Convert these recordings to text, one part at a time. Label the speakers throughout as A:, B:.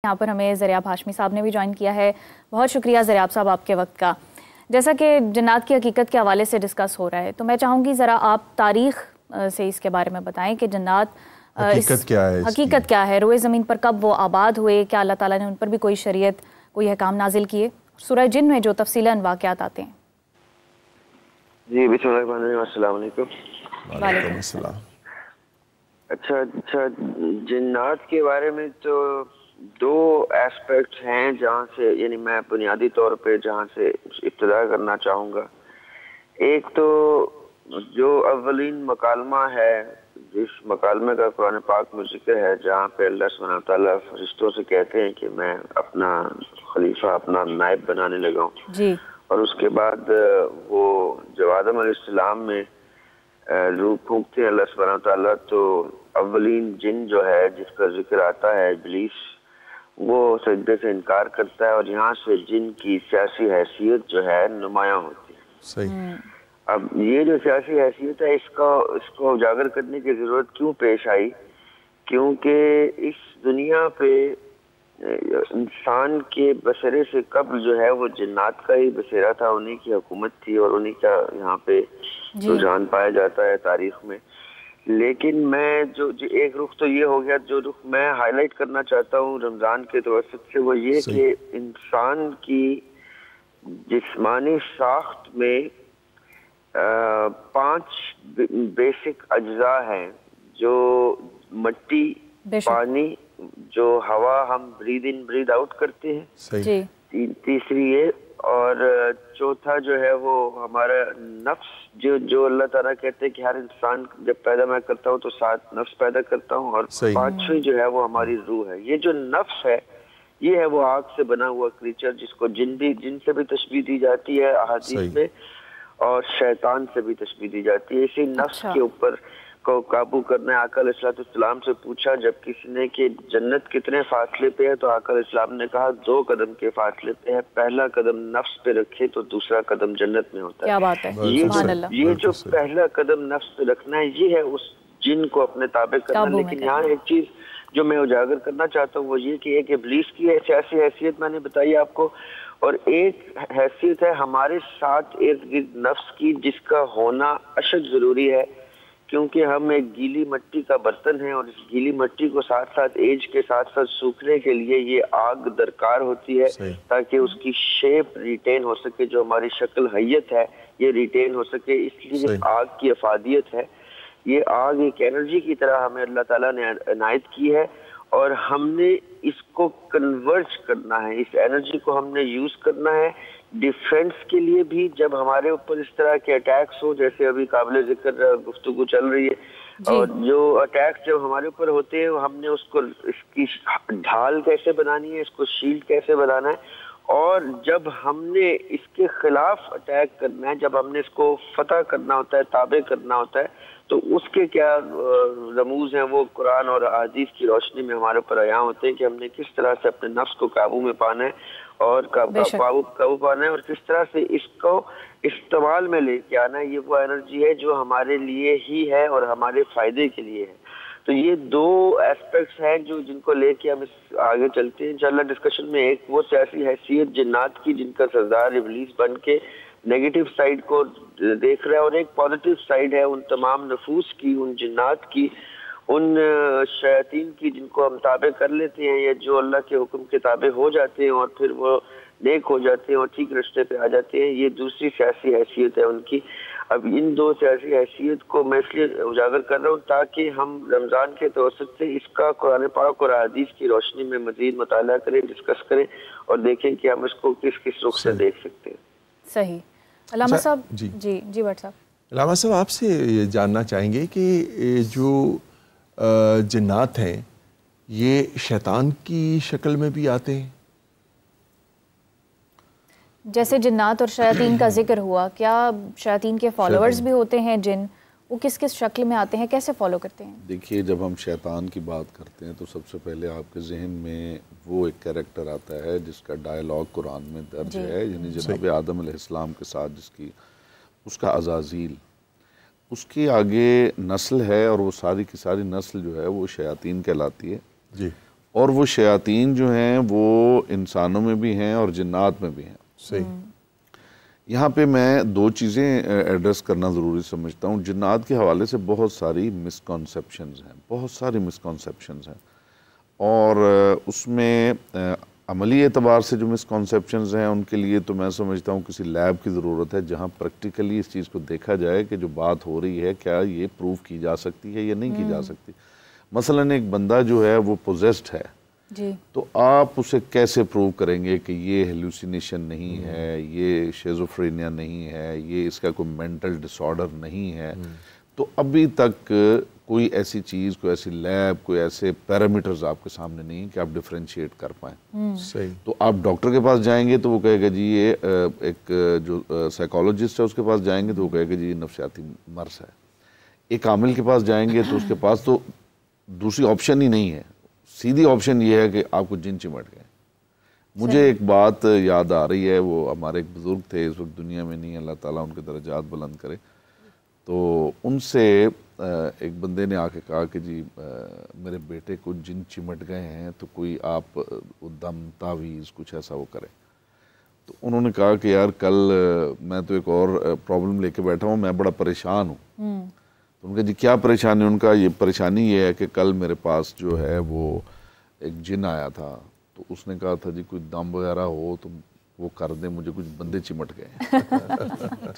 A: یہاں پر ہمیں زریاب ہاشمی صاحب نے بھی جوائن کیا ہے. بہت شکریہ زریاب صاحب آپ کے وقت کا. جیسا کہ جنات کی حقیقت کے حوالے سے ڈسکس ہو رہا ہے تو میں چاہوں گی ذرا آپ تاریخ سے اس کے بارے میں بتائیں کہ جنات حقیقت کیا ہے, روئے زمین پر کب وہ آباد ہوئے, کیا اللہ تعالیٰ نے ان پر بھی کوئی شریعت کوئی احکام نازل کیے, سورہ جن میں جو تفصیلاً واقعات آتے ہیں.
B: جی بسم اللہ الرحمن الرحیم. السلام علیکم.
C: وعلیکم السلام.
B: اچھا جنات کے بارے میں تو دو ایسپیکٹس ہیں جہاں سے یعنی میں بنیادی طور پہ جہاں سے ابتدا کرنا چاہوں گا. ایک تو جو اولین مکالمہ ہے جس مکالمے کا قرآن پاک میں ذکر ہے جہاں پہ اللہ سبحانہ وتعالیٰ فرشتوں سے کہتے ہیں کہ میں اپنا خلیفہ اپنا نائب بنانے لگا ہوں
A: جی. اور
B: اس کے بعد وہ جو آدم علیہ السلام میں روح پھونکتے ہیں اللہ سبحانہ وتعالیٰ تو اولین جن جو ہے جس کا ذکر آتا ہے ابلیس وہ سجدے سے انکار کرتا ہے اور یہاں سے جن کی سیاسی حیثیت جو ہے نمایاں ہوتی ہے.
C: صحیح.
B: اب یہ جو سیاسی حیثیت ہے اس کو اجاگر کرنے کی ضرورت کیوں پیش آئی, کیونکہ اس دنیا پہ انسان کے بسرے سے قبل جو ہے وہ جنات کا ہی بسیرا تھا, انہی کی حکومت تھی اور انہی کا یہاں پہ رجحان پایا جاتا ہے تاریخ میں. لیکن میں جو ایک رخ تو یہ ہو گیا, جو رخ میں ہائی لائٹ کرنا چاہتا ہوں رمضان کے توسط سے وہ یہ کہ انسان کی جسمانی ساخت میں 5 بیسک اجزاء ہیں جو مٹی, پانی, جو ہوا ہم برید ان برید آؤٹ کرتے ہیں, تیسری یہ, اور چوتھا جو ہے وہ ہمارا نفس جو اللہ تعالیٰ کہتے ہیں کہ ہر انسان جب پیدا میں کرتا ہوں تو 7 نفس پیدا کرتا ہوں, اور 5ویں جو ہے وہ ہماری روح ہے. یہ جو نفس ہے یہ ہے وہ آگ سے بنا ہوا کریچر جس کو جن سے بھی تشبیہ دی جاتی ہے احادیث میں, اور شیطان سے بھی تشبیہ دی جاتی ہے. اسی نفس کے اوپر کو قابو کرنا ہے. آقا علیہ السلام سے پوچھا جب کسی نے کہ جنت کتنے فاصلے پہ ہے تو آقا علیہ السلام نے کہا 2 قدم کے فاصلے پہ ہے, پہلا قدم نفس پہ رکھے تو دوسرا قدم جنت میں ہوتا ہے.
A: کیا بات ہے, سبحان اللہ.
B: یہ جو پہلا قدم نفس پہ رکھنا ہے یہ ہے اس جن کو اپنے تابع کرنا. لیکن یہاں ایک چیز جو میں اجاگر کرنا چاہتا ہوں وہ یہ کہ ایک ابلیس کی سیاسی حیثیت میں نے بتائی آپ کو, اور ایک حیثیت ہے ہمارے ساتھ ارد گرد نفس کی جس کا ہونا اشد ضروری ہے, کیونکہ ہم ایک گیلی مٹی کا برتن ہیں اور اس گیلی مٹی کو ساتھ ساتھ ایج کے ساتھ ساتھ سوکھنے کے لیے یہ آگ درکار ہوتی ہے تاکہ اس کی شیپ ریٹین ہو سکے, جو ہماری شکل حیت ہے یہ ریٹین ہو سکے. اس لیے آگ کی افادیت ہے, یہ آگ ایک انرجی کی طرح ہمیں اللہ تعالیٰ نے عنایت کی ہے اور ہم نے اس کو کنورج کرنا ہے, اس انرجی کو ہم نے یوز کرنا ہے ڈیفنس کے لیے بھی. جب ہمارے اوپر اس طرح کے اٹیکس ہو جیسے ابھی قابل ذکر گفتگو چل رہی ہے, اور جو اٹیکس جب ہمارے اوپر ہوتے ہیں ہم نے اس کی ڈھال کیسے بنانی ہے, اس کو شیلڈ کیسے بنانا ہے, اور جب ہم نے اس کے خلاف اٹیک کرنا ہے, جب ہم نے اس کو فتح کرنا ہوتا ہے, تابع کرنا ہوتا ہے, تو اس کے کیا رموز ہیں وہ قرآن اور احادیث کی روشنی میں ہمارے اوپر عیاں ہوتے ہیں کہ ہم نے کس طرح سے اپنے نفس کو قابو میں پانا ہے اور قابو پانا ہے, اور کس طرح سے اس کو استعمال میں لے کے آنا ہے. یہ وہ انرجی ہے جو ہمارے لیے ہی ہے اور ہمارے فائدے کے لیے ہے. تو یہ 2 ایسپیکٹس ہیں جن کو لے کے ہم آگے چلتے ہیں انشاءاللہ ڈسکشن میں. ایک وہ سیاسی حیثیت جنات کی جن کا سردار ابلیس بن کے نیگیٹو سائیڈ کو دیکھ رہا ہے, اور ایک پازیٹیو سائیڈ ہے ان تمام نفوس کی, ان جنات کی, ان شیاطین کی جن کو ہم تابع کر لیتے ہیں یا جو اللہ کے حکم کے تابع ہو جاتے ہیں اور پھر وہ نیک ہو جاتے ہیں اور ٹھیک رشتے پہ آ جاتے ہیں. یہ دوسری سیاسی حیثیت ہے ان کی. اب ان 2 سیاسی حیثیت کو میں اس لیے اجاگر کر رہا ہوں تاکہ ہم رمضان کے توسط سے اس کا قرآن پاک اور حدیث کی روشنی میں مزید مطالعہ کریں, ڈسکس کریں اور دیکھیں کہ ہم اس کو کس رخ سے دیکھ سکتے ہیں.
A: صحیح. علامہ صاحب جی بٹ صاحب.
C: علامہ صاحب آپ سے یہ جاننا چاہیں گے کہ جو جنات ہیں یہ شیطان کی شکل میں بھی آتے ہیں؟
A: جیسے جنات اور شیاطین کا ذکر ہوا, کیا شیاطین کے فالوورز بھی ہوتے ہیں جن, وہ کس شکل میں آتے ہیں, کیسے فالو کرتے ہیں؟
D: دیکھیے جب ہم شیطان کی بات کرتے ہیں تو سب سے پہلے آپ کے ذہن میں وہ ایک کریکٹر آتا ہے جس کا ڈائلاگ قرآن میں درج ہے, یعنی جناب آدم علیہ السلام کے ساتھ اس کا عزازیل, اس کی آگے نسل ہے اور وہ ساری کی ساری نسل جو ہے وہ شیاطین کہلاتی ہے. اور وہ شیاطین جو ہیں وہ انسانوں میں بھی ہیں اور جنات میں بھی ہیں.
C: صحیح.
D: یہاں پہ میں دو چیزیں ایڈریس کرنا ضروری سمجھتا ہوں. جنات کے حوالے سے بہت ساری مسکنسیپشنز ہیں, اور اس میں عملی اعتبار سے جو مسکنسیپشنز ہیں ان کے لیے تو میں سمجھتا ہوں کسی لیب کی ضرورت ہے جہاں پریکٹیکلی اس چیز کو دیکھا جائے کہ جو بات ہو رہی ہے کیا یہ پروف کی جا سکتی ہے یا نہیں کی جا سکتی. مثلاً ایک بندہ جو ہے وہ پوزیسڈ ہے
A: جی,
D: تو آپ اسے کیسے پروو کریں گے کہ یہ ہیلوسینیشن نہیں ہے, یہ شیزوفرینیا نہیں ہے, یہ اس کا کوئی مینٹل ڈس آرڈر نہیں ہے. تو ابھی تک کوئی ایسی چیز, کوئی ایسی لیب, کوئی ایسے پیرامیٹرز آپ کے سامنے نہیں کہ آپ ڈفرینشیٹ کر پائیں.
C: صحیح.
D: تو آپ ڈاکٹر کے پاس جائیں گے تو وہ کہے گا جی یہ ایک جو سائیکالوجسٹ ہے اس کے پاس جائیں گے تو وہ کہے گا جی یہ نفسیاتی مرض ہے. ایک عامل کے پاس جائیں گے تو اس کے پاس تو دوسری آپشن ہی نہیں ہے, سیدھی آپشن یہ ہے کہ آپ کو جن چمٹ گئے. مجھے ایک بات یاد آ رہی ہے, وہ ہمارے ایک بزرگ تھے, اس وقت دنیا میں نہیں, اللہ تعالیٰ ان کے درجات بلند کرے. تو ان سے ایک بندے نے آ کے کہا کہ جی میرے بیٹے کو جن چمٹ گئے ہیں تو کوئی آپ دم تعویذ کچھ ایسا وہ کرے. تو انہوں نے کہا کہ یار کل میں تو ایک اور پرابلم لے کے بیٹھا ہوں, میں بڑا پریشان ہوں. تو ان کا جی کیا پریشانی؟ ان کا یہ پریشانی یہ ہے کہ کل میرے پاس جو ہے وہ ایک جن آیا تھا, تو اس نے کہا تھا جی کوئی دم وغیرہ ہو تو وہ کر دیں, مجھے کچھ بندے چمٹ گئے.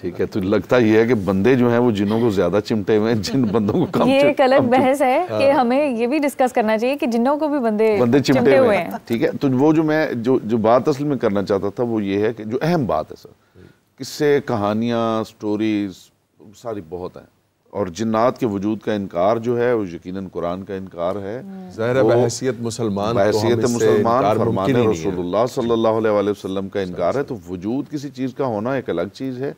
D: ٹھیک ہے, تو لگتا یہ ہے کہ بندے جو ہیں وہ جنوں کو زیادہ چمٹے ہوئے ہیں, جن بندوں کو کم.
A: یہ ایک الگ بحث ہے کہ ہمیں یہ بھی ڈسکس کرنا چاہیے کہ جنوں کو بھی بندے چمٹے ہوئے ہیں.
D: ٹھیک ہے, تو وہ جو میں جو بات اصل میں کرنا چاہتا تھا وہ یہ ہے کہ جو اہم بات ہے سر, قصے, کہانیاں, سٹوریز ساری بہت ہیں, اور جنات کے وجود کا انکار جو ہے وہ یقیناً قرآن کا انکار ہے.
C: ظاہر بحیثیت مسلمان
D: فرمان رسول اللہ صلی اللہ علیہ وآلہ وسلم کا انکار ہے. تو وجود کسی چیز کا ہونا ایک الگ چیز ہے,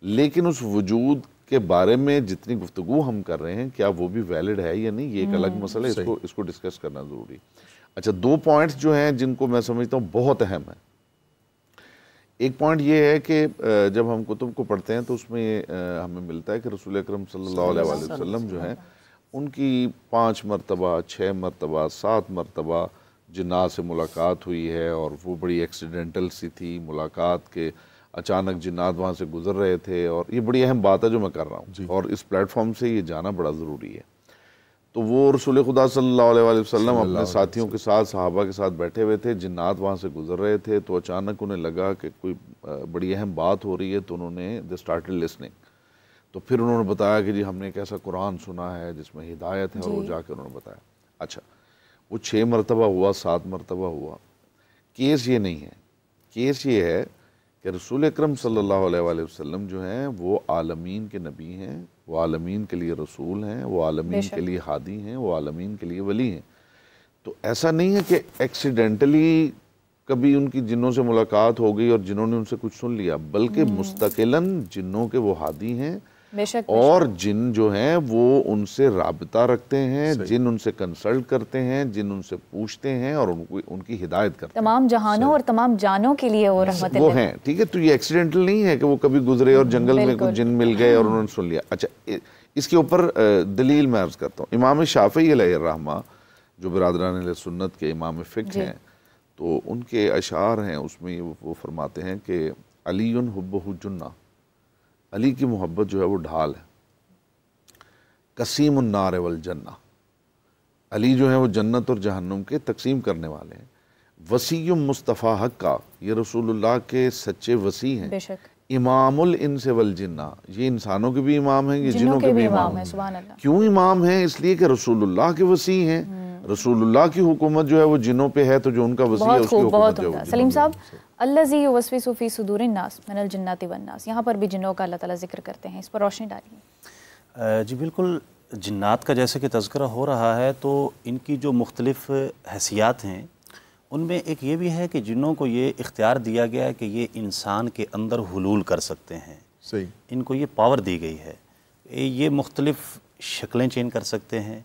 D: لیکن اس وجود کے بارے میں جتنی گفتگو ہم کر رہے ہیں کیا وہ بھی ویلڈ ہے یا نہیں, یہ ایک الگ مسئلہ ہے, اس کو ڈسکس کرنا ضروری. اچھا, دو پوائنٹس جو ہیں جن کو میں سمجھتا ہوں بہت اہم ہیں. ایک پوائنٹ یہ ہے کہ جب ہم کتب کو پڑھتے ہیں تو اس میں ہمیں ملتا ہے کہ رسول اکرم صلی اللہ علیہ وآلہ وسلم جو ہیں ان کی 5 مرتبہ 6 مرتبہ 7 مرتبہ جنات سے ملاقات ہوئی ہے, اور وہ بڑی ایکسیڈنٹل سی تھی ملاقات کے, اچانک جنات وہاں سے گزر رہے تھے. اور یہ بڑی اہم بات ہے جو میں کر رہا ہوں, اور اس پلیٹ فارم سے یہ جانا بڑا ضروری ہے. تو وہ رسول خدا صلی اللہ علیہ وآلہ وسلم اپنے ساتھیوں کے ساتھ, صحابہ کے ساتھ بیٹھے ہوئے تھے, جنات وہاں سے گزر رہے تھے, تو اچانک انہیں لگا کہ کوئی بڑی اہم بات ہو رہی ہے, تو انہوں نے دے اسٹارٹڈ لسننگ. تو پھر انہوں نے بتایا کہ جی ہم نے ایک ایسا قرآن سنا ہے جس میں ہدایت ہے, اور وہ جا کے انہوں نے بتایا. اچھا, وہ 6 مرتبہ ہوا, 7 مرتبہ ہوا. کیس یہ نہیں ہے, کیس یہ ہے کہ رسول اکرم صلی اللہ علیہ وآلہ وسلم جو ہیں وہ عالمین کے نبی ہیں, وہ عالمین کے لیے رسول ہیں, وہ عالمین کے لیے ہادی ہیں, وہ عالمین کے لیے ولی ہیں. تو ایسا نہیں ہے کہ ایکسیڈنٹلی کبھی ان کی جنوں سے ملاقات ہو گئی اور جنوں نے ان سے کچھ سن لیا, بلکہ مستقلاً جنوں کے وہ ہادی ہیں, اور جن جو ہیں وہ ان سے رابطہ رکھتے ہیں, جن ان سے کنسلٹ کرتے ہیں, جن ان سے پوچھتے ہیں اور ان کی ہدایت کرتے ہیں.
A: تمام جہانوں اور تمام جانوں کے لیے وہ رحمت
D: وہ ہیں. ٹھیک ہے, تو یہ ایکسیڈنٹل نہیں ہے کہ وہ کبھی گزرے اور جنگل میں کچھ جن مل گئے اور انہوں نے سن لیا. اچھا, اس کے اوپر دلیل میں عرض کرتا ہوں. امام شافعی علیہ الرحمہ جو برادران اہل سنت کے امام فقہ ہیں, تو ان کے اشعار ہیں, اس میں وہ فرماتے ہیں کہ علی حبہ جنہ, علی کی محبت جو ہے وہ ڈھال ہے. قسیم النار والجنہ, علی جو ہے وہ جنت اور جہنم کے تقسیم کرنے والے ہیں. وصی مصطفیٰ حق کا, یہ رسول اللہ کے سچے وصی ہیں. امام الانس والجنہ, یہ انسانوں کے بھی امام ہیں, یہ جنوں کے بھی امام ہیں.
A: سبحان اللہ.
D: کیوں امام ہیں؟ اس لیے کہ رسول اللہ کے وصی ہیں. رسول اللہ کی حکومت جو ہے وہ جنوں پہ ہے, تو جو ان کا وصی ہے اس کی حکومت جو ہے.
A: سلیم صاحب, الذی یوسوس فی صدور الناس من الجنۃ والناس, یہاں پر بھی جنوں کا اللہ تعالیٰ ذکر کرتے ہیں, اس پر روشنی ڈالیے.
E: جی بالکل, جنات کا جیسے کہ تذکرہ ہو رہا ہے تو ان کی جو مختلف حیثیات ہیں ان میں ایک یہ بھی ہے کہ جنوں کو یہ اختیار دیا گیا ہے کہ یہ انسان کے اندر حلول کر سکتے ہیں.
C: صحیح.
E: ان کو یہ پاور دی گئی ہے, یہ مختلف شکلیں چینج کر سکتے ہیں,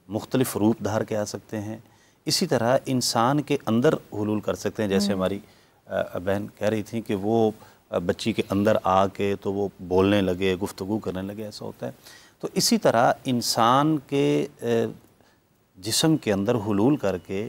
E: مختلف روپ دھار کے آ سکتے ہیں. اسی طرح انسان کے اندر حلول کر سکتے ہیں, جیسے ہماری بہن کہہ رہی تھیں کہ وہ بچی کے اندر آ کے تو وہ بولنے لگے, گفتگو کرنے لگے, ایسا ہوتا ہے. تو اسی طرح انسان کے جسم کے اندر حلول کر کے